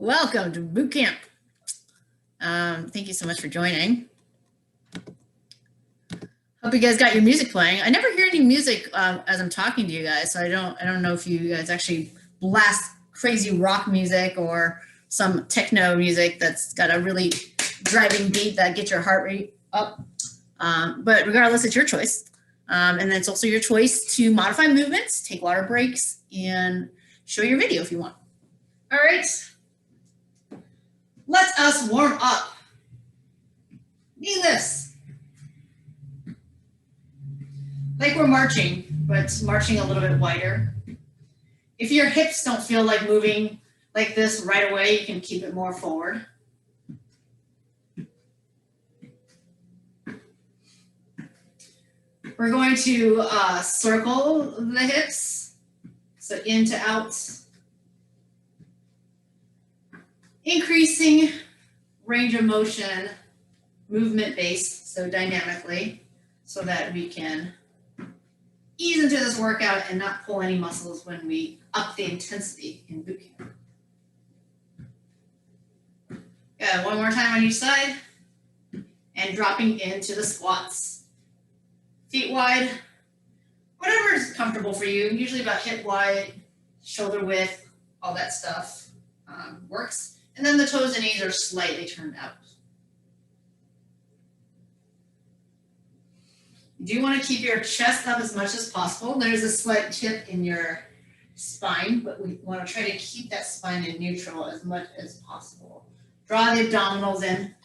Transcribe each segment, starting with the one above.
Welcome to boot camp. Thank you so much for joining. Hope you guys got your music playing. I never hear any music as I'm talking to you guys, so I don't know if you guys actually blast crazy rock music or some techno music that's got a really driving beat that gets your heart rate up. But regardless, it's your choice. And then it's also your choice to modify movements, take water breaks, and show your video if you want. All right. Let us warm up. Knee lifts. Like we're marching, but marching a little bit wider. If your hips don't feel like moving like this right away, you can keep it more forward. We're going to circle the hips, so in to out. Increasing range of motion, movement based, so dynamically, so that we can ease into this workout and not pull any muscles when we up the intensity in boot camp. Good, one more time on each side, and dropping into the squats. Feet wide, whatever is comfortable for you, usually about hip wide, shoulder width, all that stuff works. And then the toes and knees are slightly turned out. You do want to keep your chest up as much as possible. There's a slight tip in your spine, but we want to try to keep that spine in neutral as much as possible. Draw the abdominals in.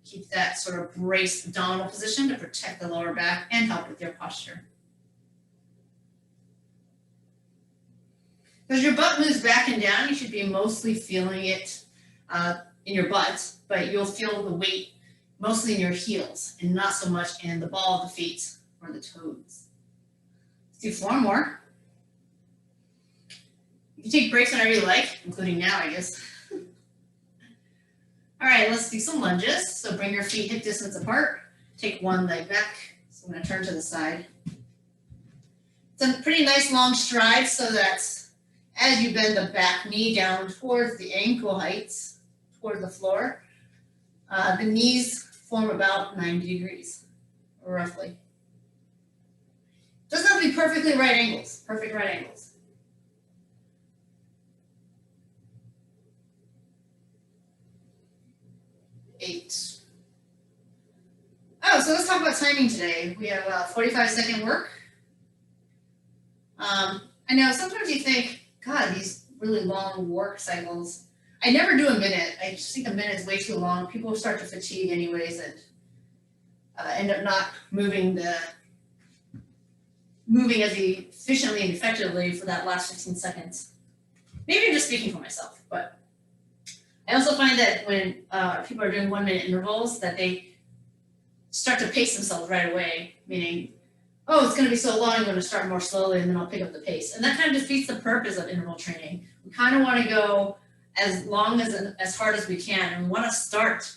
Keep that sort of braced abdominal position to protect the lower back and help with your posture. As your butt moves back and down, you should be mostly feeling it in your butt, but you'll feel the weight mostly in your heels and not so much in the ball of the feet or the toes. Let's do 4 more. You can take breaks whenever you like, including now, I guess. All right, let's do some lunges. So bring your feet hip distance apart. Take one leg back. So I'm going to turn to the side. It's a pretty nice long stride so that as you bend the back knee down towards the ankle heights, towards the floor, the knees form about 90 degrees, roughly. Doesn't have to be perfectly right angles, perfect right angles. Eight. Oh, so let's talk about timing today. We have a 45-second work. I know sometimes you think, God, these really long work cycles. I never do a minute. I just think a minute is way too long. People start to fatigue anyways and end up not moving as efficiently and effectively for that last 15 seconds. Maybe I'm just speaking for myself, but I also find that when people are doing 1-minute intervals that they start to pace themselves right away, meaning, oh, it's going to be so long, I'm going to start more slowly and then I'll pick up the pace. And that kind of defeats the purpose of interval training. We kind of want to go as long as hard as we can, and we want to start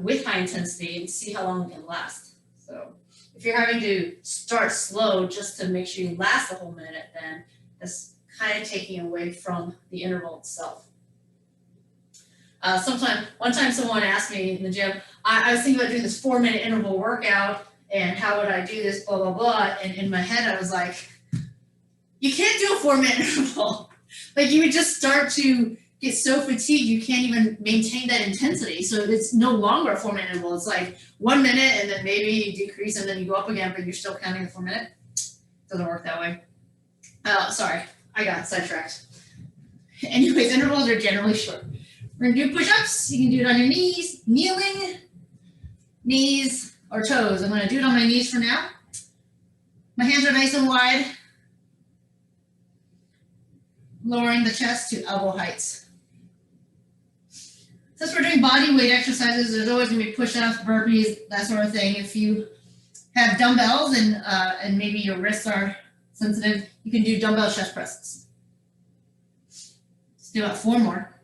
with high intensity and see how long we can last. So if you're having to start slow just to make sure you last the whole minute, then that's kind of taking away from the interval itself. One time someone asked me in the gym, I was thinking about doing this 4-minute interval workout, and how would I do this, blah, blah, blah. And in my head, I was like, you can't do a 4-minute interval. Like you would just start to get so fatigued, you can't even maintain that intensity. So it's no longer a 4-minute interval. It's like 1 minute, and then maybe you decrease, and then you go up again, but you're still counting the 4 minute. Doesn't work that way. Sorry, I got sidetracked. Anyways, intervals are generally short. We're gonna do push-ups. You can do it on your knees, kneeling, knees, or toes. I'm going to do it on my knees for now. My hands are nice and wide. Lowering the chest to elbow heights. Since we're doing body weight exercises, there's always going to be push-ups, burpees, that sort of thing. If you have dumbbells and maybe your wrists are sensitive, you can do dumbbell chest presses. Let's do about 4 more.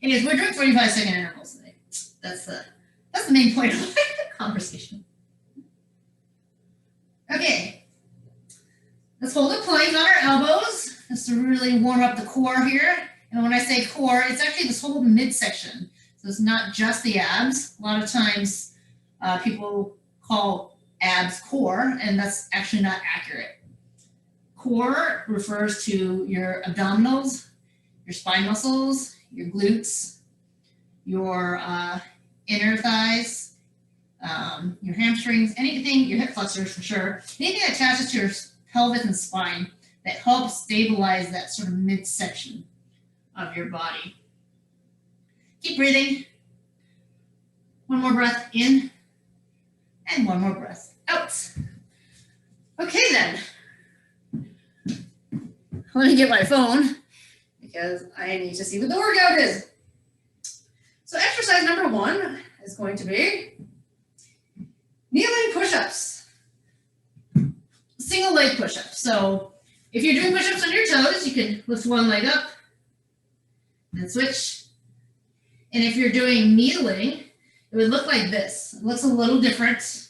Anyways, we're doing 45-second intervals today. That's the main point of the conversation. Okay, let's hold the plank on our elbows just to really warm up the core here. And when I say core, it's actually this whole midsection. So it's not just the abs. A lot of times people call abs core, and that's actually not accurate. Core refers to your abdominals, your spine muscles, your glutes, your inner thighs, your hamstrings, anything, your hip flexors for sure, anything that attaches to your pelvis and spine that helps stabilize that sort of midsection of your body. Keep breathing. One more breath in, and one more breath out. Okay then. Let me get my phone because I need to see what the workout is. So exercise number 1 is going to be kneeling push-ups. Single leg push-ups. So if you're doing push-ups on your toes, you can lift one leg up and switch. And if you're doing kneeling, it would look like this. It looks a little different,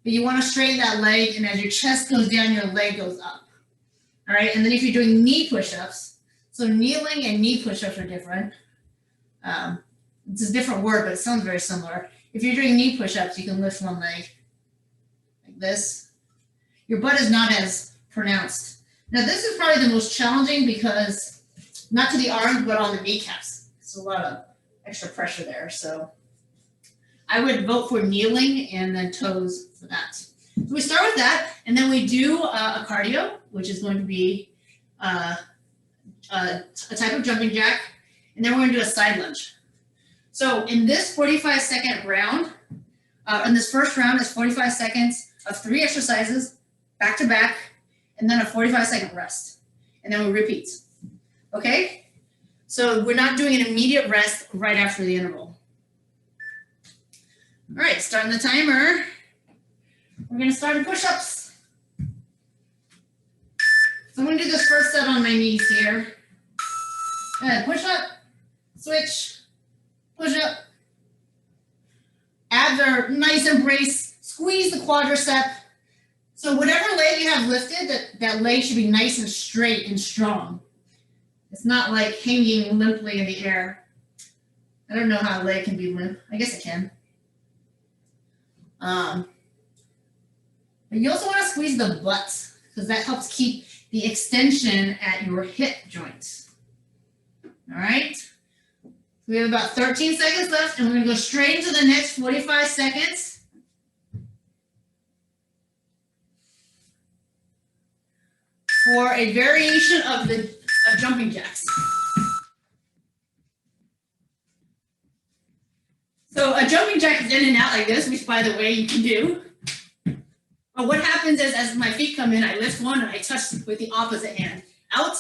but you want to straighten that leg, and as your chest goes down, your leg goes up. All right, and then if you're doing knee push-ups, so kneeling and knee push-ups are different. It's a different word, but it sounds very similar. If you're doing knee push-ups, you can lift one leg like this. Your butt is not as pronounced. Now, this is probably the most challenging because not to the arms, but on the kneecaps. It's a lot of extra pressure there. So I would vote for kneeling and then toes for that. So we start with that, and then we do a cardio, which is going to be a type of jumping jack, and then we're going to do a side lunge. So in this 45-second round, in this first round is 45 seconds of 3 exercises, back to back, and then a 45-second rest, and then we repeat. Okay? So we're not doing an immediate rest right after the interval. All right, starting the timer. We're going to start in push-ups. So I'm going to do this first set on my knees here. Go ahead, push up, switch, push up. Abs are nice and braced. Squeeze the quadricep. So whatever leg you have lifted, that leg should be nice and straight and strong. It's not like hanging limply in the air. I don't know how a leg can be limp. I guess it can. But you also want to squeeze the butt because that helps keep the extension at your hip joint. All right. We have about 13 seconds left, and we're going to go straight into the next 45 seconds. For a variation of jumping jacks. So a jumping jack is in and out like this, which by the way you can do. But what happens is as my feet come in, I lift one and I touch with the opposite hand. Out,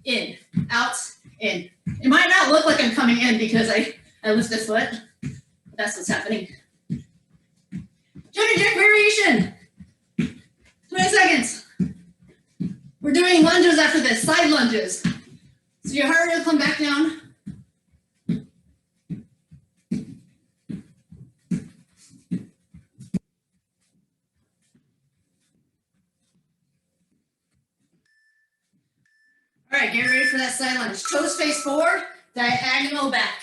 in, out, in. It might not look like I'm coming in because I lift this foot. But that's what's happening. Jumping jack variation. 20 seconds. We're doing lunges after this, side lunges. So your heart will come back down. All right, get ready for that side lunge. Toes face forward, diagonal back.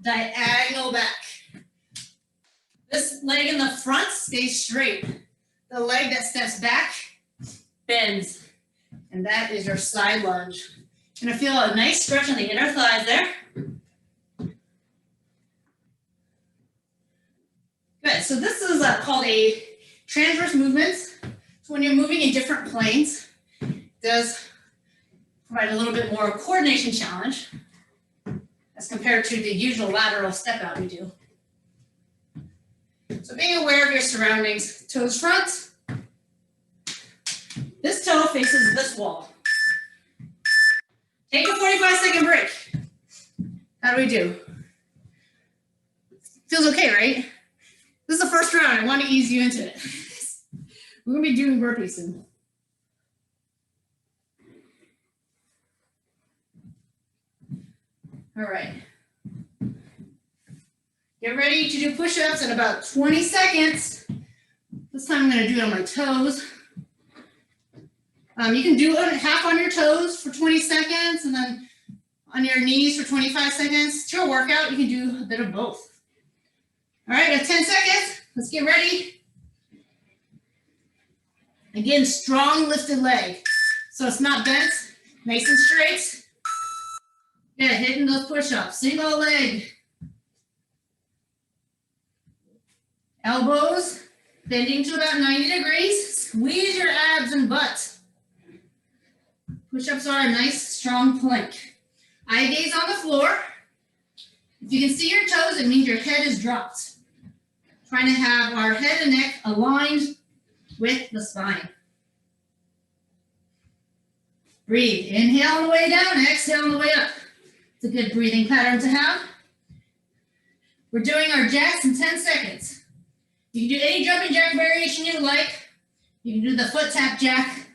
Diagonal back. This leg in the front stays straight. The leg that steps back bends. And that is your side lunge. You're gonna feel a nice stretch on the inner thighs there. Good, so this is called a transverse movement. So when you're moving in different planes, it does provide a little bit more coordination challenge as compared to the usual lateral step out we do. So being aware of your surroundings, toes front. This toe faces this wall. Take a 45-second break. How do we do? Feels okay, right? This is the first round. I want to ease you into it. We're going to be doing burpees soon. All right. Get ready to do push-ups in about 20 seconds. This time I'm going to do it on my toes. You can do it half on your toes for 20 seconds and then on your knees for 25 seconds. It's your workout. You can do a bit of both. All right, got 10 seconds. Let's get ready. Again, strong lifted leg. So it's not bent, nice and straight. Yeah, hitting those push-ups. Single leg. Elbows bending to about 90 degrees. Squeeze your abs and butt. Push-ups are a nice, strong plank. Eye gaze on the floor. If you can see your toes, it means your head is dropped. Trying to have our head and neck aligned with the spine. Breathe. Inhale on the way down, exhale on the way up. It's a good breathing pattern to have. We're doing our jacks in 10 seconds. You can do any jumping jack variation you like. You can do the foot tap jack.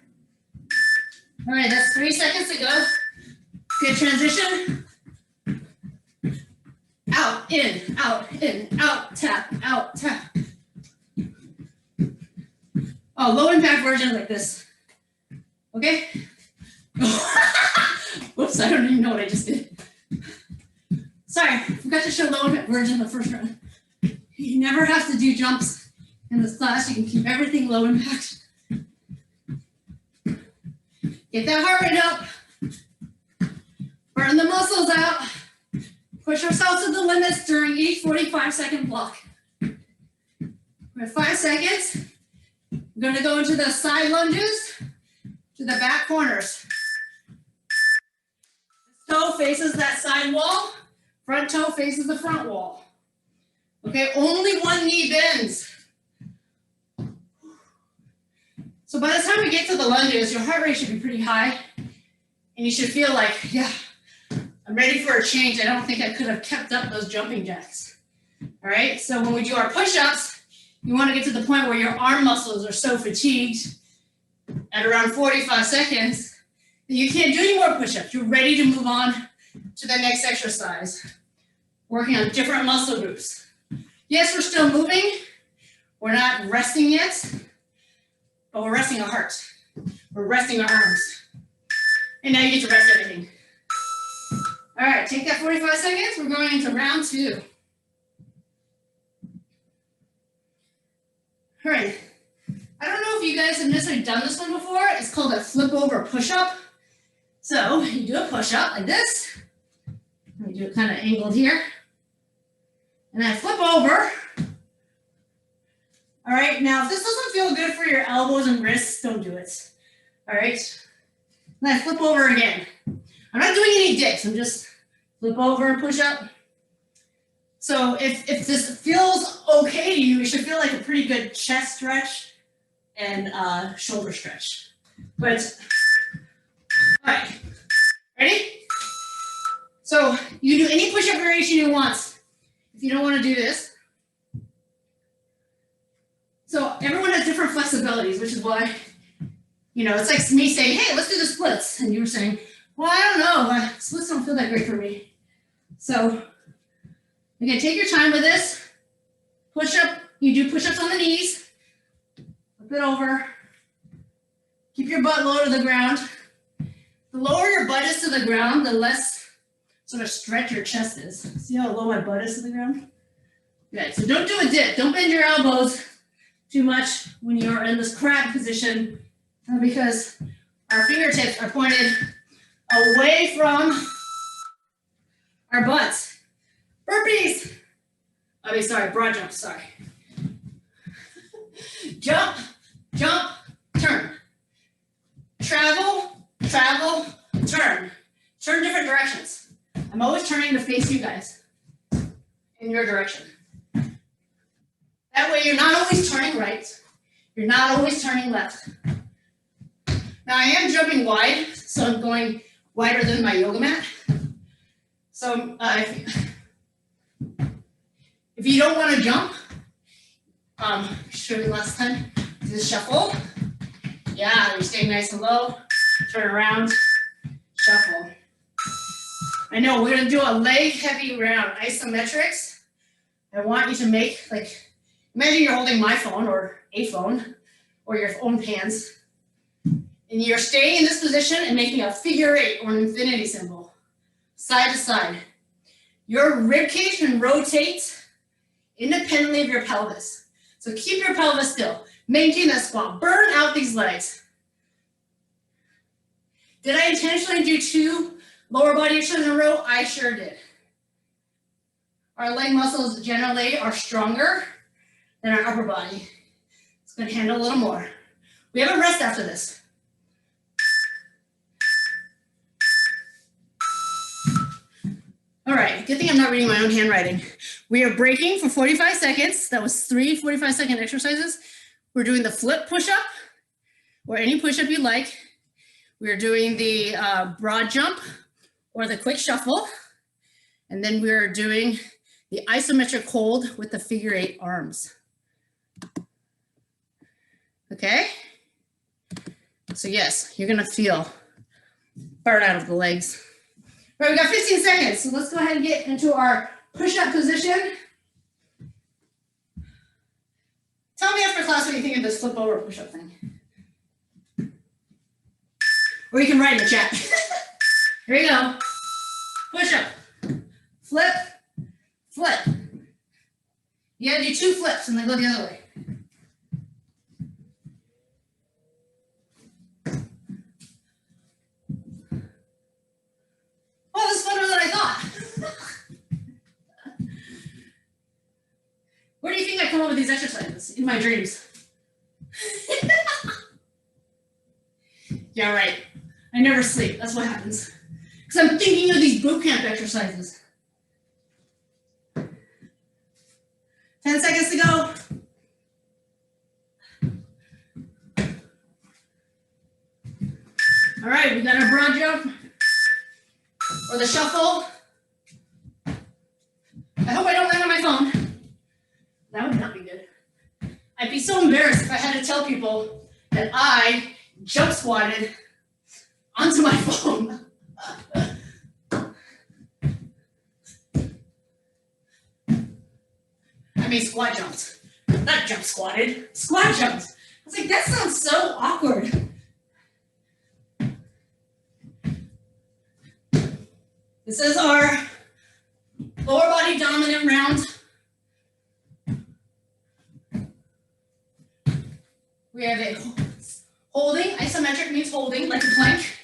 All right, that's 3 seconds to go. Good transition. Out, in, out, tap, out, tap. Oh, low impact version like this. Okay? Whoops, I don't even know what I just did. Sorry, forgot to show low impact version the first round. You never have to do jumps in this class. You can keep everything low impact. Get that heart rate up. Burn the muscles out. Push ourselves to the limits during each 45-second block. We have 5 seconds. We're going to go into the side lunges to the back corners. This toe faces that side wall. Front toe faces the front wall. Okay, only one knee bends. So by the time we get to the lunges, your heart rate should be pretty high. And you should feel like, yeah, I'm ready for a change. I don't think I could have kept up those jumping jacks. All right, so when we do our push-ups, you want to get to the point where your arm muscles are so fatigued at around 45 seconds that you can't do any more push-ups. You're ready to move on to the next exercise, working on different muscle groups. Yes, we're still moving. We're not resting yet, but we're resting our heart. We're resting our arms. And now you get to rest everything. All right, take that 45 seconds. We're going into round 2. All right. I don't know if you guys have necessarily done this one before. It's called a flip over push-up. So you do a push-up like this. Let me do it kind of angled here. And then flip over. All right, now if this doesn't feel good for your elbows and wrists, don't do it. All right. And then flip over again. I'm not doing any dips. I'm just flip over and push up. So if this feels okay to you, it should feel like a pretty good chest stretch and shoulder stretch. But, all right, ready? So you do any push-up variation you want. If you don't want to do this. So everyone has different flexibilities, which is why, you know, it's like me saying, hey, let's do the splits. And you were saying, well, I don't know, splits don't feel that great for me. So, again, take your time with this. Push up, you do push-ups on the knees. Flip it over. Keep your butt low to the ground. The lower your butt is to the ground, the less sort of stretch your chest is. See how low my butt is to the ground? Good, so don't do a dip. Don't bend your elbows too much when you're in this crab position because our fingertips are pointed away from our butts. Burpees. Oh, sorry, broad jump, sorry. Jump, jump, turn. Travel, travel, turn. Turn different directions. I'm always turning to face you guys in your direction. That way you're not always turning right. You're not always turning left. Now I am jumping wide, so I'm going wider than my yoga mat. So if you don't want to jump, showed you last time, just shuffle. Yeah, you're staying nice and low. Turn around, shuffle. I know we're gonna do a leg heavy round, isometrics. I want you to make, like, imagine you're holding my phone or a phone or your own hands. And you're staying in this position and making a figure 8 or an infinity symbol. side to side. Your rib cage can rotate independently of your pelvis. So keep your pelvis still. Maintain that squat. Burn out these legs. Did I intentionally do 2 lower body exercises in a row? I sure did. Our leg muscles generally are stronger than our upper body. It's going to handle a little more. We have a rest after this. All right, good thing I'm not reading my own handwriting. We are breaking for 45 seconds. That was 3 45-second exercises. We're doing the flip push-up, or any push-up you like. We're doing the broad jump, or the quick shuffle. And then we're doing the isometric hold with the figure 8 arms. Okay? So yes, you're gonna feel burnout of the legs. All right, we got 15 seconds, so let's go ahead and get into our push-up position. Tell me after class what you think of this flip over push-up thing. Or you can write in the chat. Here you go. Push-up, flip, flip. You gotta do 2 flips and then go the other way. Oh, this is funner than I thought. Where do you think I come up with these exercises? In my dreams. Yeah, right. I never sleep. That's what happens. Because I'm thinking of these boot camp exercises. 10 seconds to go. All right, we got our broad jump. Or the shuffle. I hope I don't land on my phone. That would not be good. I'd be so embarrassed if I had to tell people that I jump squatted onto my phone. I mean squat jumped. Not jump squatted. Squat jumped. I was like, that sounds so awkward. This is our lower body dominant round. We have a holding. Isometric means holding, like a plank.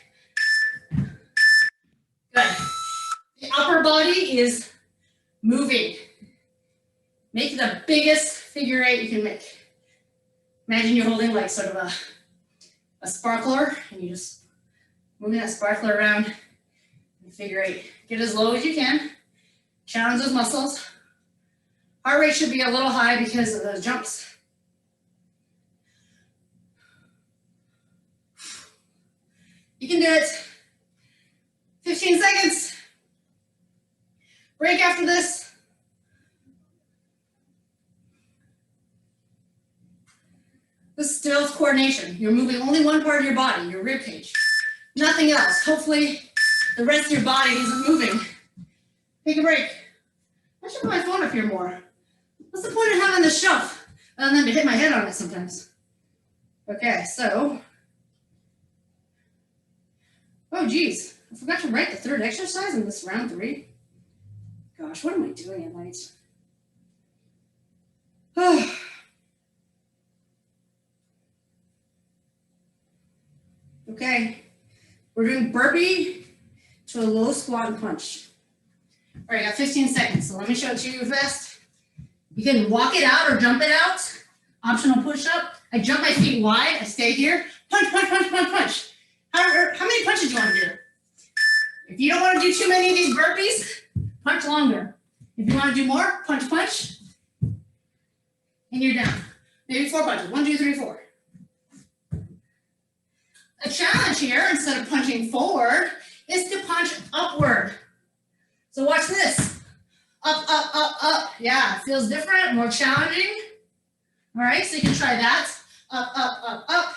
Good. The upper body is moving. Make the biggest figure 8 you can make. Imagine you're holding like sort of a sparkler, and you just moving that sparkler around. Figure 8. Get as low as you can. Challenge those muscles. Heart rate should be a little high because of those jumps. You can do it. 15 seconds. Break after this. This is still coordination. You're moving only one part of your body, your rib cage. Nothing else. Hopefully, the rest of your body isn't moving. Take a break. I should put my phone up here more. What's the point of having this shelf other than to hit my head on it sometimes? Okay, so. Oh, geez. I forgot to write the 3rd exercise in this round 3. Gosh, what am I doing at night? Oh. Okay. We're doing burpee to a low squat and punch. All right, I got 15 seconds, so let me show it to you fast. You can walk it out or jump it out. Optional push-up. I jump my feet wide, I stay here. Punch, punch, punch, punch, punch. How many punches do you want to do? If you don't want to do too many of these burpees, punch longer. If you want to do more, punch, punch. And you're down. Maybe 4 punches. 1, 2, 3, 4. The challenge here, instead of punching forward, is to punch upward. So watch this. Up, up, up, up. Yeah, it feels different, more challenging. All right, so you can try that. Up, up, up, up.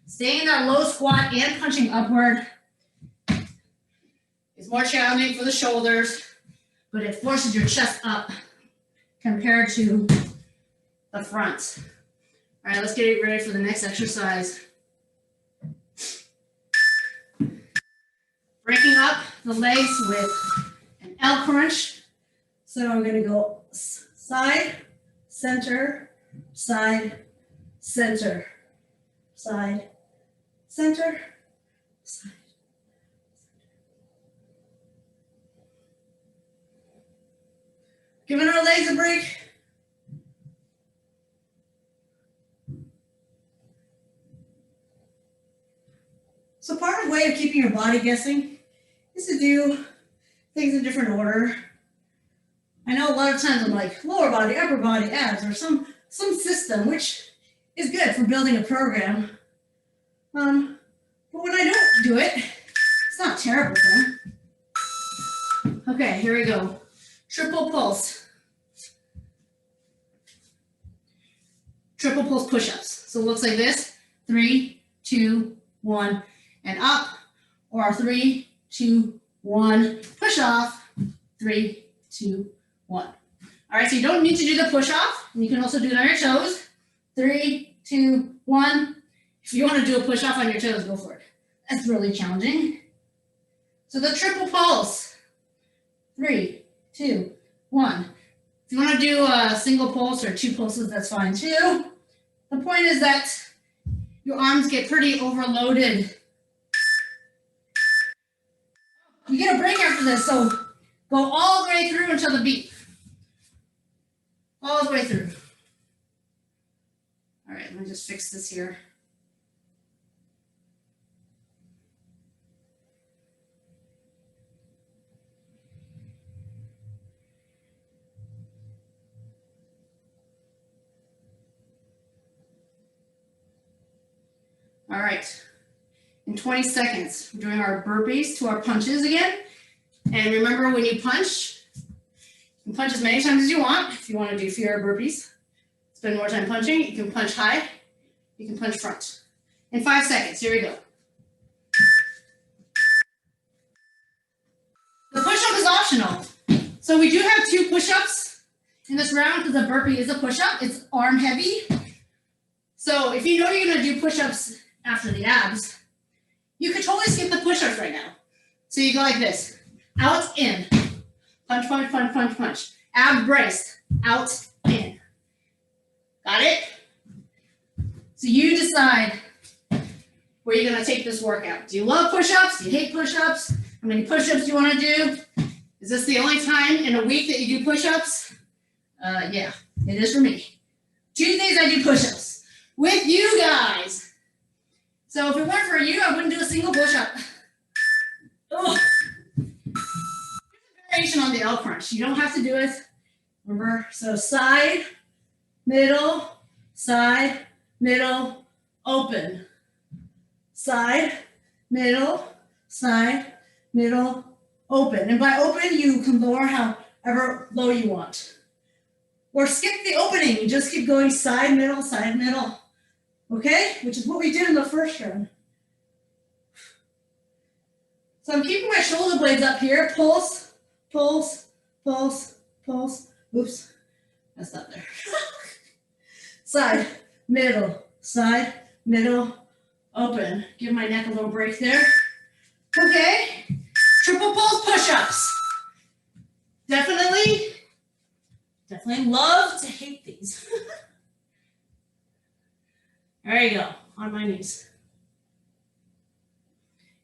Staying in that low squat and punching upward is more challenging for the shoulders, but it forces your chest up compared to the front. All right, let's get ready for the next exercise. Breaking up the legs with an L crunch. So I'm going to go side, center, side, center, side, center, side. Giving our legs a break. So part of the way of keeping your body guessing is to do things in different order. I know a lot of times I'm like lower body, upper body, abs, or some system, which is good for building a program. But when I don't do it, it's not a terrible thing. Okay, here we go. Triple pulse. Triple pulse push-ups. So it looks like this. 3, 2, 1, and up. Or 3, 2, 1, push off. 3, 2, 1. All right, so you don't need to do the push off. You can also do it on your toes. 3, 2, 1. If you want to do a push off on your toes, go for it. That's really challenging. So the triple pulse. 3, 2, 1. If you want to do a single pulse or 2 pulses, that's fine too. The point is that your arms get pretty overloaded. You get a break after this, so go all the way through until the beat. All the way through. All right, let me just fix this here. All right, in 20 seconds, we're doing our burpees to our punches again. And remember, when you punch, you can punch as many times as you want. If you want to do fewer burpees, spend more time punching. You can punch high, you can punch front. In 5 seconds, here we go. The push-up is optional. So we do have 2 push-ups in this round because the burpee is a push-up. It's arm heavy. So if you know you're going to do push-ups after the abs, you could totally skip the push-ups right now. So you go like this, out, in, punch, punch, punch, punch, punch. Ab braced, out, in. Got it? So you decide where you're gonna take this workout. Do you love push-ups? Do you hate push-ups? How many push-ups do you wanna do? Is this the only time in a week that you do push-ups? Yeah, it is for me. Tuesdays I do push-ups with you guys. So if it weren't for you, I wouldn't do a single push-up. Oh. There's a variation on the L crunch. You don't have to do it. Remember, so side, middle, open. Side, middle, open. And by open, you can lower however low you want. Or skip the opening. You just keep going side, middle. Okay, which is what we did in the first round. So I'm keeping my shoulder blades up here. Pulse, pulse, pulse, pulse. Oops, that's not there. Side, middle, open. Give my neck a little break there. Okay, triple pulse push-ups. Definitely love to hate these. There you go, on my knees.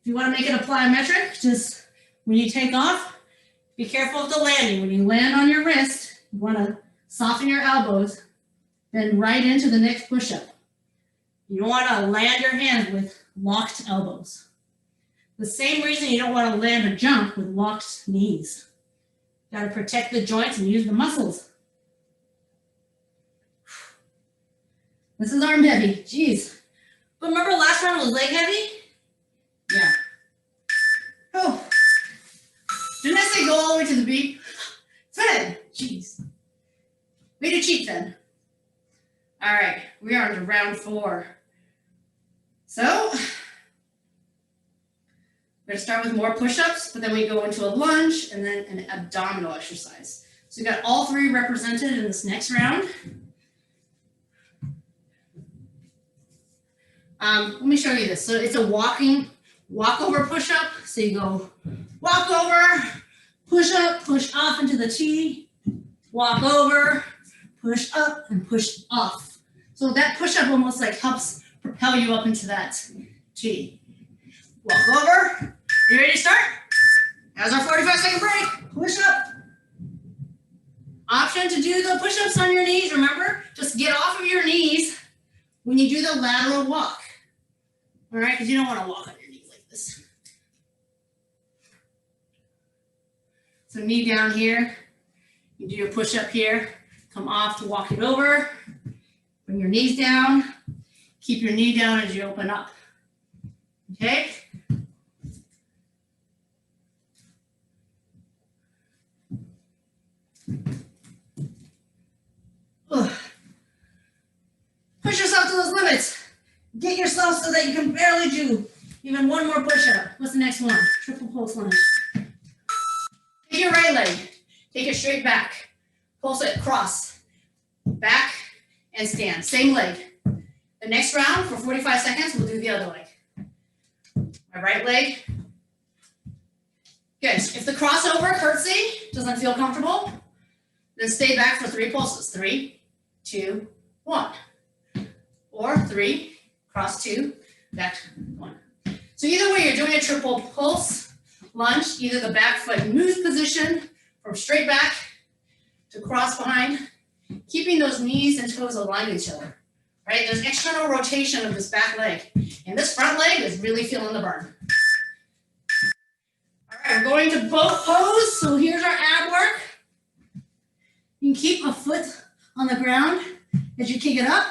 If you want to make it a plyometric, just when you take off, be careful of the landing. When you land on your wrist, you want to soften your elbows, then right into the next push-up. You don't want to land your hands with locked elbows. The same reason you don't want to land a jump with locked knees. Got to protect the joints and use the muscles. This is arm heavy, jeez. But remember last round was leg heavy? Yeah. Oh. Didn't I say go all the way to the beat? Fed, jeez. Way to cheat then. All right, we are on to round 4. So, we're gonna start with more push-ups, but then we go into a lunge and then an abdominal exercise. So we got all 3 represented in this next round. Let me show you this. So it's a walking Walk over, push up. So you go walk over, push up, push off into the T, walk over, push up, and push off. So that push up almost like helps propel you up into that T. Walk over. You ready to start? As our 45-second break. Push up. Option to do the push-ups on your knees. Remember, just get off of your knees when you do the lateral walk. All right, because you don't want to walk on your knees like this. So knee down here. You do your push-up here. Come off to walk it over. Bring your knees down. Keep your knee down as you open up. Okay? Ugh. Push yourself to those limits. Get yourself so that you can barely do even one more push-up. What's the next one? Triple pulse lunge. Take your right leg. Take it straight back. Pulse it, cross. Back and stand. Same leg. The next round for 45 seconds, we'll do the other leg. My right leg. Good. If the crossover curtsy doesn't feel comfortable, then stay back for 3 pulses. 3, 2, 1. Or 3, cross 2, back 1. So either way, you're doing a triple pulse lunge, either the back foot moves position from straight back to cross behind, keeping those knees and toes aligned with each other. Right? There's external rotation of this back leg, and this front leg is really feeling the burn. All right, we're going to boat pose. So here's our ab work. You can keep a foot on the ground as you kick it up.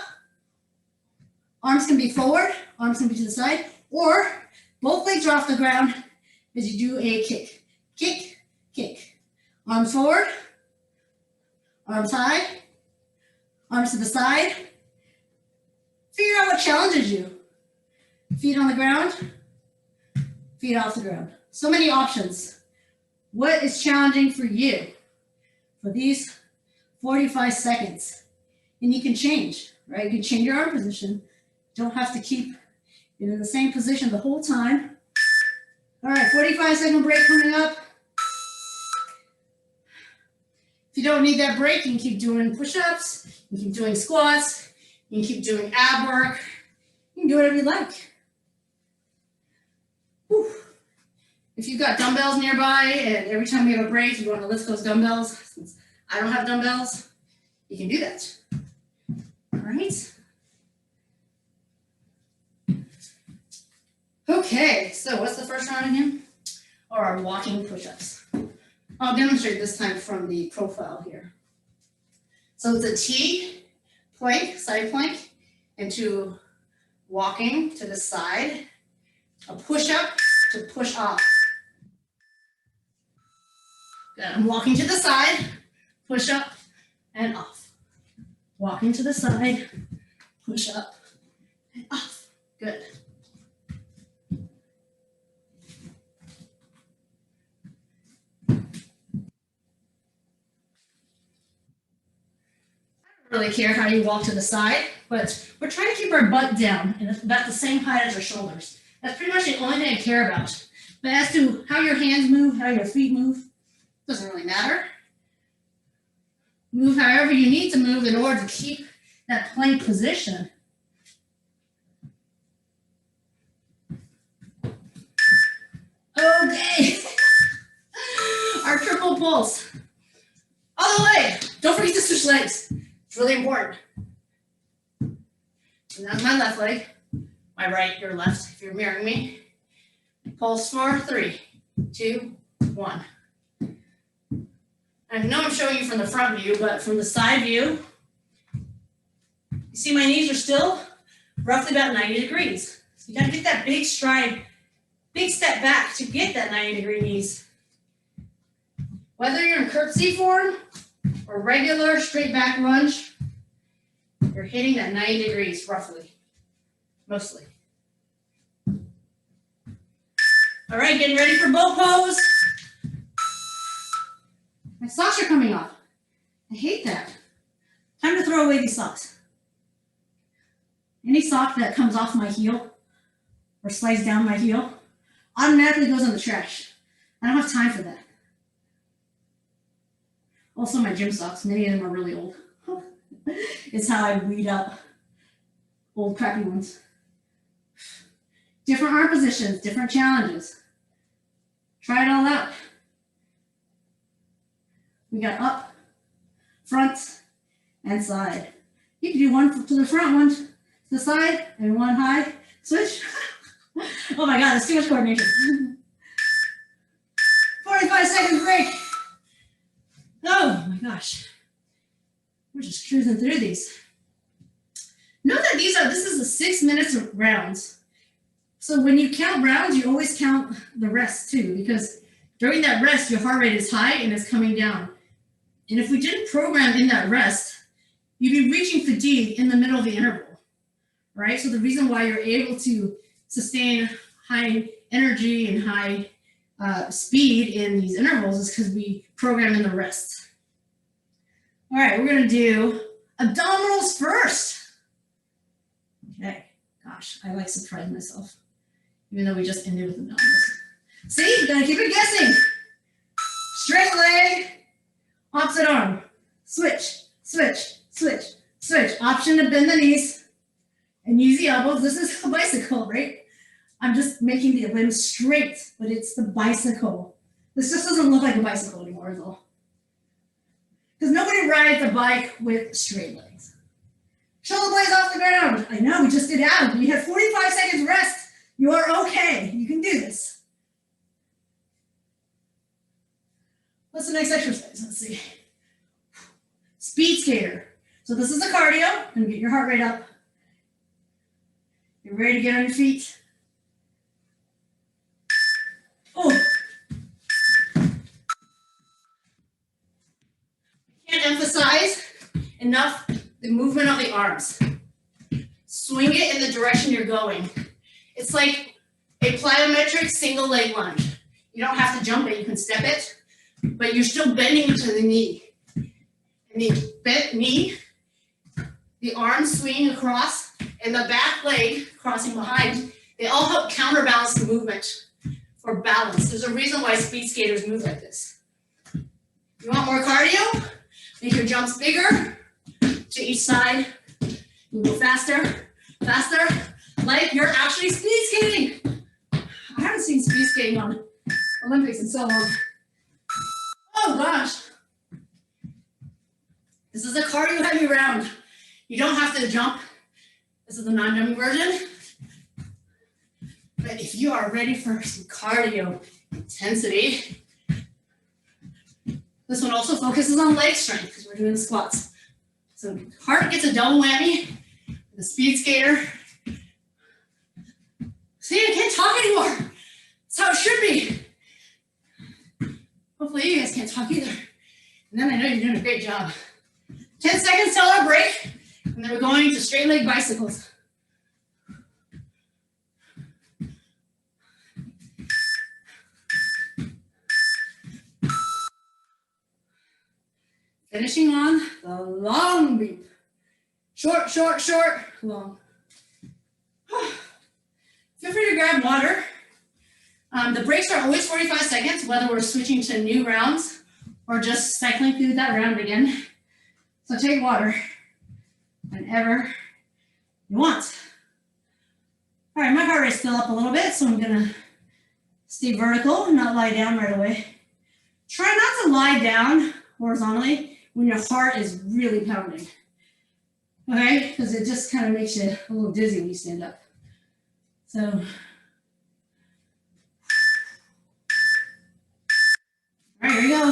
Arms can be forward, arms can be to the side, or both legs are off the ground as you do a kick. Kick, kick. Arms forward, arms high, arms to the side. Figure out what challenges you. Feet on the ground, feet off the ground. So many options. What is challenging for you for these 45 seconds? And you can change, right? You can change your arm position. Don't have to keep it in the same position the whole time. All right, 45-second break coming up. If you don't need that break, you can keep doing push-ups, you can keep doing squats, you can keep doing ab work. You can do whatever you like. Whew. If you've got dumbbells nearby and every time we have a break, you want to lift those dumbbells, since I don't have dumbbells, you can do that. All right. Okay, so what's the first round again? Or our walking push-ups. I'll demonstrate this time from the profile here. So it's a T, plank, side plank, into walking to the side, a push-up to push off. Good. I'm walking to the side, push up and off. Walking to the side, push up and off. Good. Really care how you walk to the side, but we're trying to keep our butt down and it's about the same height as our shoulders. That's pretty much the only thing I care about. But as to how your hands move, how your feet move, doesn't really matter. Move however you need to move in order to keep that plank position. Okay. Our triple pulse. Other leg. Don't forget to switch legs. It's really important. And that's my left leg. My right, your left, if you're mirroring me. Pulse for 3, 2, 1. I know I'm showing you from the front view, but from the side view, you see my knees are still roughly about 90 degrees. So you gotta get that big stride, big step back to get that 90-degree knees. Whether you're in curtsy form or regular straight back lunge, you're hitting that 90 degrees roughly, mostly. All right, getting ready for boat pose. My socks are coming off. I hate that. Time to throw away these socks. Any sock that comes off my heel or slides down my heel, automatically goes on the trash. I don't have time for that. Also, my gym socks, many of them are really old. It's how I weed up old crappy ones. Different arm positions, different challenges. Try it all out. We got up, front, and side. You can do one to the front, one to the side, and one high. Switch. Oh my God, that's too much coordination. 45 seconds break. Oh my gosh. We're just cruising through these. Note that this is the 6 minutes of rounds. So when you count rounds, you always count the rest too, because during that rest, your heart rate is high and it's coming down. And if we didn't program in that rest, you'd be reaching fatigue in the middle of the interval, right? So the reason why you're able to sustain high energy and high speed in these intervals is because we program in the rest. All right, we're gonna do abdominals first. Okay, gosh, I like surprising myself, even though we just ended with abdominals. See, you gotta keep it guessing. Straight leg, opposite arm, switch, switch, switch, switch. Option to bend the knees and use the elbows. This is a bicycle, right? I'm just making the limbs straight, but it's the bicycle. This just doesn't look like a bicycle anymore, is all. Because nobody rides a bike with straight legs. Shoulder blades off the ground. I know, we just did out. You had 45 seconds rest. You are okay. You can do this. What's the next exercise? Let's see. Speed skater. So this is a cardio. Gonna get your heart rate up. You're ready to get on your feet. Oh. Can't emphasize enough the movement of the arms. Swing it in the direction you're going. It's like a plyometric single leg lunge. You don't have to jump it, you can step it, but you're still bending to the knee. And the bent knee, the arms swinging across, and the back leg crossing behind, they all help counterbalance the movement for balance. There's a reason why speed skaters move like this. You want more cardio? Make your jumps bigger to each side. You go faster, faster, like you're actually speed skating. I haven't seen speed skating on Olympics in so long. Oh gosh. This is a cardio heavy round. You don't have to jump. This is the non-jumping version. But if you are ready for some cardio intensity, this one also focuses on leg strength because we're doing squats. So heart gets a double whammy. The speed skater. See, I can't talk anymore. That's how it should be. Hopefully you guys can't talk either. And then I know you're doing a great job. 10 seconds till our break, and then we're going to straight leg bicycles. Finishing on the long leap. Short, short, short, long. Feel free to grab water. The breaks are always 45 seconds, whether we're switching to new rounds or just cycling through that round again. So take water whenever you want. All right, my heart rate's still up a little bit, so I'm gonna stay vertical and not lie down right away. Try not to lie down horizontally when your heart is really pounding. Okay, because it just kind of makes you a little dizzy when you stand up. So, all right, here we go.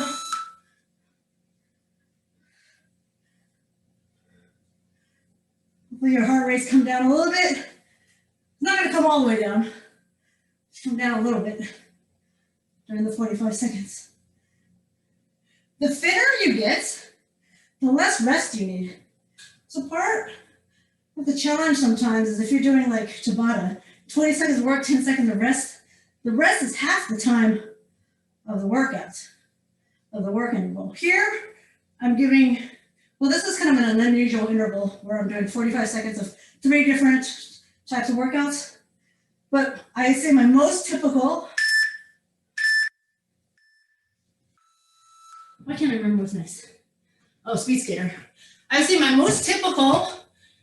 Hopefully your heart rate's come down a little bit. It's not going to come all the way down. Just come down a little bit during the 45 seconds. The fitter you get, the less rest you need. So part of the challenge sometimes is if you're doing like Tabata, 20 seconds of work, 10 seconds of rest, the rest is half the time of the workout, of the work interval. Here, I'm giving, well, this is kind of an unusual interval where I'm doing 45 seconds of 3 different types of workouts. But I say my most typical Why can't I remember what's next? Oh, speed skater. I would say my most typical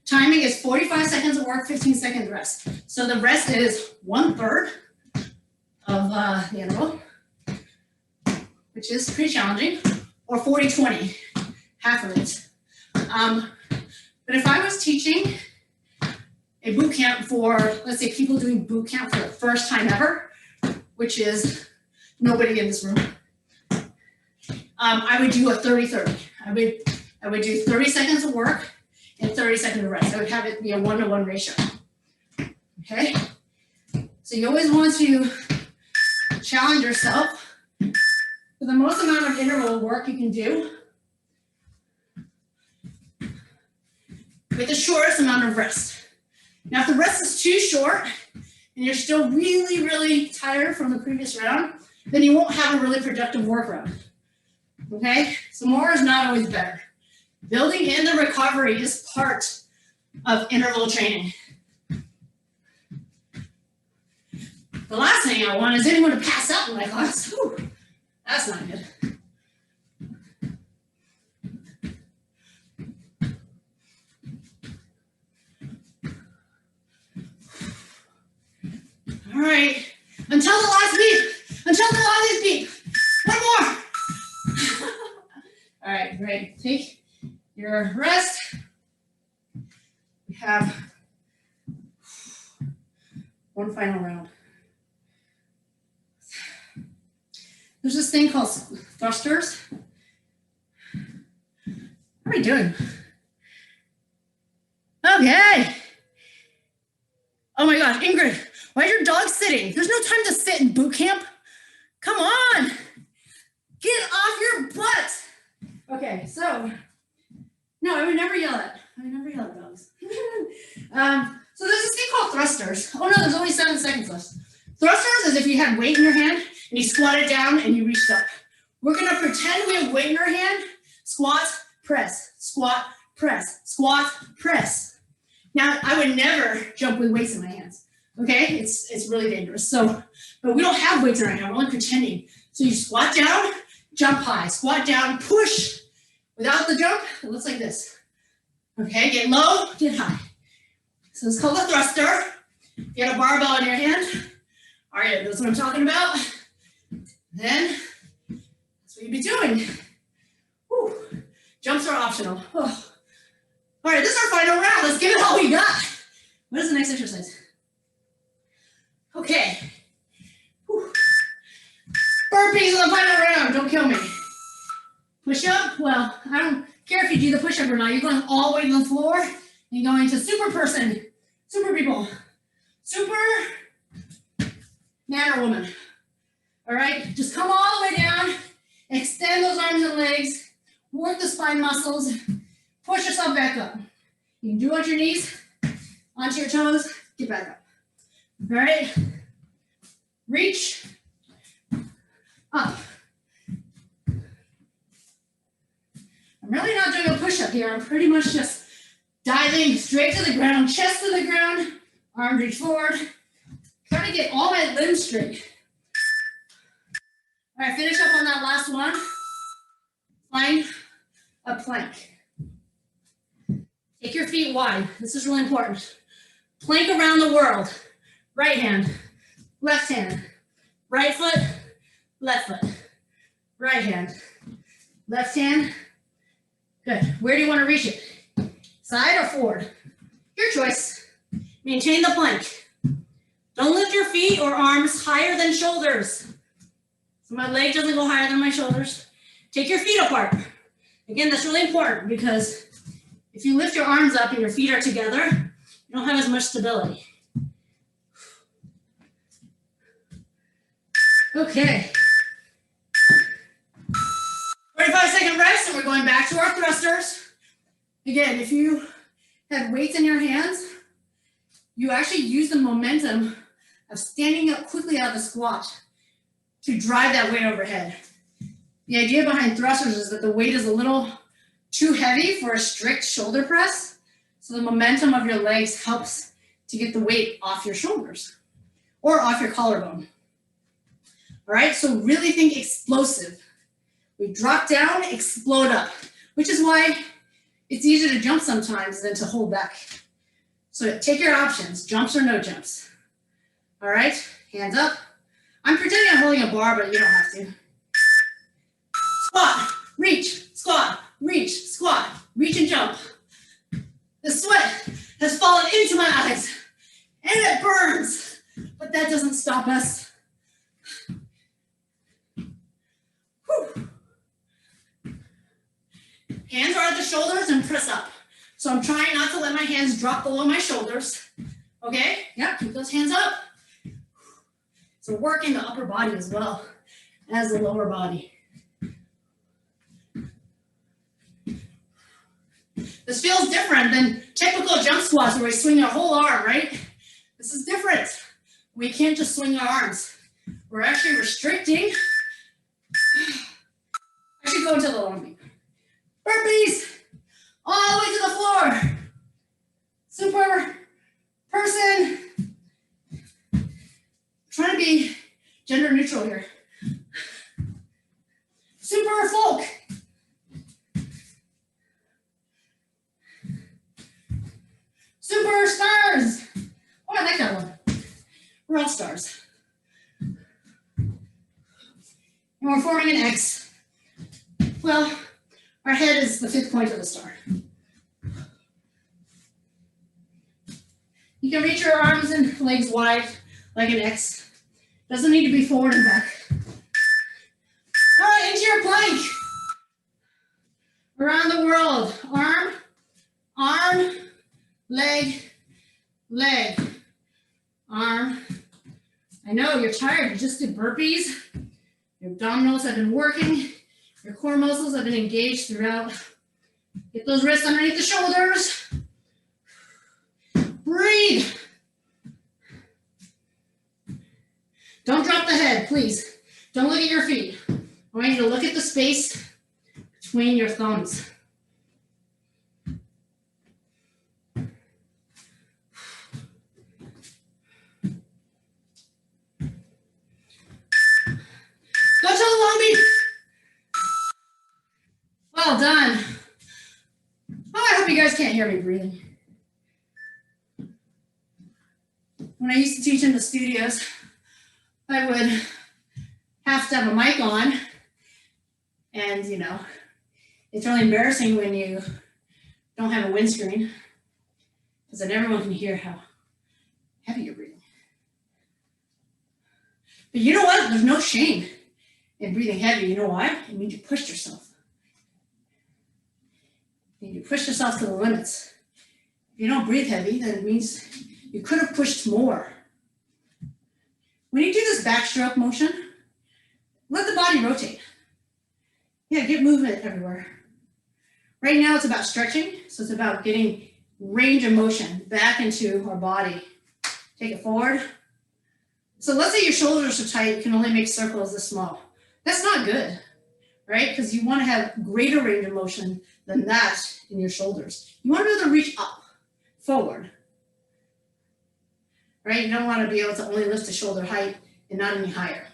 timing is 45 seconds of work, 15 seconds rest. So the rest is 1/3 of the interval, which is pretty challenging, or 40-20, half of it. But if I was teaching a boot camp for, let's say, people doing boot camp for the first time ever, which is nobody in this room, I would do a 30-30. I would do 30 seconds of work and 30 seconds of rest. I would have it be a 1-to-1 ratio. Okay? So you always want to challenge yourself for the most amount of interval work you can do with the shortest amount of rest. Now, if the rest is too short and you're still really, really tired from the previous round, then you won't have a really productive work round. Okay? So more is not always better. Building in the recovery is part of interval training. The last thing I want is anyone to pass out in my class. Whew, that's not good. All right, until the last beep. Until the last beep. One more. All right, great. Take your rest. We have one final round. There's this thing called thrusters. How are we doing? Okay. Oh my gosh, Ingrid, why is your dog sitting? There's no time to sit in boot camp. Come on. Get off your butt. Okay, so, no, I would never yell at dogs. So there's this thing called thrusters. Oh no, there's only 7 seconds left. Thrusters is if you had weight in your hand and you squatted down and you reached up. We're gonna pretend we have weight in our hand. Squat, press, squat, press, squat, press. Now, I would never jump with weights in my hands. Okay, it's really dangerous. So, but we don't have weights in our hand. We're only pretending. So you squat down, jump high, squat down, push. Without the jump, it looks like this. Okay, get low, get high. So it's called a thruster. Get a barbell in your hand. All right, that's what I'm talking about. Then, that's what you'd be doing. Whew. Jumps are optional. Oh. All right, this is our final round. Let's give it all we got. What is the next exercise? Okay. Whew. Burpees in the final round. Don't kill me. Push up. Well, I don't care if you do the push up or not. You're going all the way to the floor. And you're going to super person, super people, super man or woman. All right, just come all the way down. Extend those arms and legs. Work the spine muscles. Push yourself back up. You can do it on your knees, onto your toes, get back up. All right, reach up. I'm really not doing a push-up here. I'm pretty much just diving straight to the ground, chest to the ground, arm reach forward. Trying to get all my limbs straight. All right, finish up on that last one. Find a plank. Take your feet wide. This is really important. Plank around the world. Right hand, left hand, right foot, left foot, right hand, left hand. Good. Where do you want to reach it? Side or forward? Your choice. Maintain the plank. Don't lift your feet or arms higher than shoulders. So my leg doesn't go higher than my shoulders. Take your feet apart. Again, that's really important because if you lift your arms up and your feet are together, you don't have as much stability. Okay. 45-second rest, and we're going back to our thrusters. Again, if you have weights in your hands, you actually use the momentum of standing up quickly out of the squat to drive that weight overhead. The idea behind thrusters is that the weight is a little too heavy for a strict shoulder press, so the momentum of your legs helps to get the weight off your shoulders or off your collarbone. All right, so really think explosive We drop down, explode up, which is why it's easier to jump sometimes than to hold back. So take your options, jumps or no jumps. All right, hands up. I'm pretending I'm holding a bar, but you don't have to. Squat, reach, squat, reach, squat, reach and jump. The sweat has fallen into my eyes and it burns, but that doesn't stop us. Whew. Hands are at the shoulders and press up. So I'm trying not to let my hands drop below my shoulders. Okay, yeah, keep those hands up. So working the upper body as well as the lower body. This feels different than typical jump squats where we swing our whole arm, right? This is different. We can't just swing our arms. We're actually restricting. I should go into the long beat. Burpees, all the way to the floor. Super person. Trying to be gender neutral here. Super folk. Super stars. Oh, I like that one. We're all stars. And we're forming an X. Well, our head is the 5th point of the star. You can reach your arms and legs wide like an X. Doesn't need to be forward and back. All right, into your plank. Around the world. Arm, arm, leg, leg, arm. I know you're tired. You just did burpees. Your abdominals have been working. Your core muscles have been engaged throughout. Get those wrists underneath the shoulders. Breathe. Don't drop the head, please. Don't look at your feet. I want you to look at the space between your thumbs. Go to the long beat. Well done. Oh, I hope you guys can't hear me breathing. When I used to teach in the studios, I would have to have a mic on, and you know, it's really embarrassing when you don't have a windscreen, because then everyone can hear how heavy you're breathing. But you know what? There's no shame in breathing heavy. You know why? It means you pushed yourself. You push yourself to the limits. If you don't breathe heavy, then it means you could have pushed more. When you do this backstroke motion, let the body rotate. Yeah, get movement everywhere. Right now it's about stretching, so it's about getting range of motion back into our body. Take it forward. So let's say your shoulders are so tight, you can only make circles this small. That's not good, right? Because you want to have greater range of motion than that in your shoulders. You want to be able to reach up, forward, right? You don't want to be able to only lift to shoulder height and not any higher.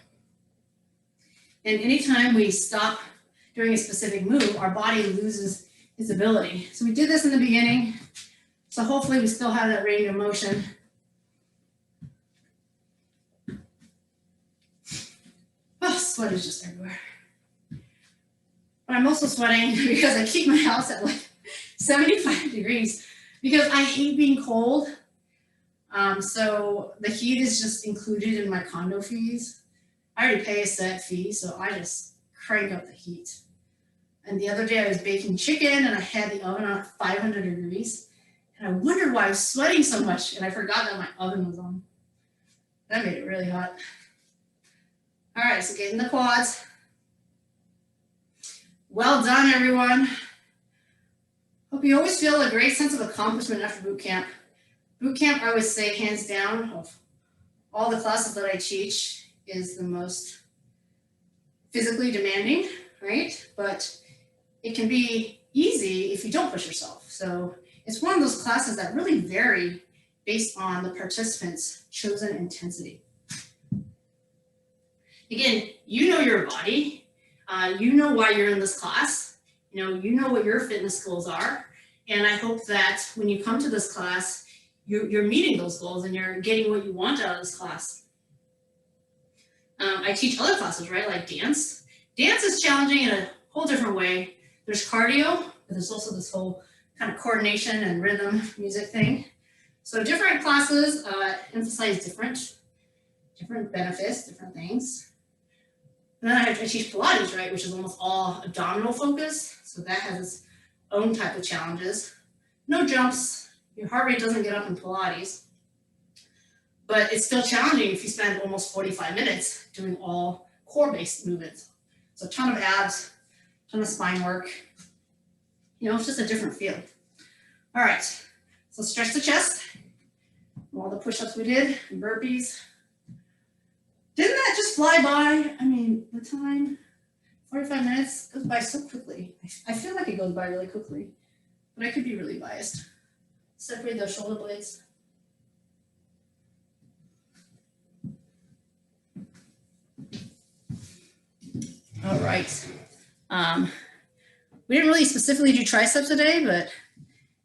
And anytime we stop doing a specific move, our body loses its ability. So we did this in the beginning. So hopefully we still have that range of motion. Oh, sweat is just everywhere. But I'm also sweating because I keep my house at like 75 degrees because I hate being cold. So the heat is just included in my condo fees. I already pay a set fee, so I just crank up the heat. And the other day I was baking chicken and I had the oven on at 500 degrees. And I wondered why I was sweating so much, and I forgot that my oven was on. That made it really hot. All right, so get in the quads. Well done, everyone. Hope you always feel a great sense of accomplishment after boot camp. Boot camp, I would say, hands down, of all the classes that I teach, is the most physically demanding, right? But it can be easy if you don't push yourself. So it's one of those classes that really vary based on the participants' chosen intensity. Again, you know your body. You know why you're in this class. You know what your fitness goals are. And I hope that when you come to this class, you're meeting those goals and you're getting what you want out of this class. I teach other classes, right? Like dance. Dance is challenging in a whole different way. There's cardio, but there's also this whole kind of coordination and rhythm music thing. So different classes emphasize different benefits, different things. And then I teach Pilates, right, which is almost all abdominal focus. So that has its own type of challenges. No jumps. Your heart rate doesn't get up in Pilates. But it's still challenging if you spend almost 45 minutes doing all core-based movements. So a ton of abs, a ton of spine work. It's just a different feel. All right, so stretch the chest. All the push-ups we did, and burpees. Didn't that just fly by? I mean, the time, 45 minutes goes by so quickly. I feel like it goes by really quickly, but I could be really biased. Separate those shoulder blades. All right. We didn't really specifically do triceps today, but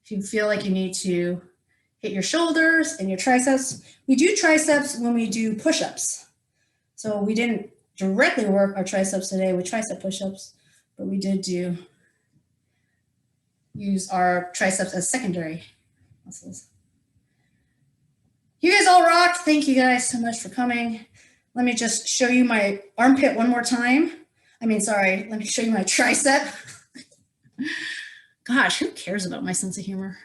if you feel like you need to hit your shoulders and your triceps, we do triceps when we do push-ups. So we didn't directly work our triceps today with tricep push-ups, but we did use our triceps as secondary muscles. You guys all rocked. Thank you guys so much for coming. Let me just show you my armpit one more time. Let me show you my tricep. Gosh, who cares about my sense of humor?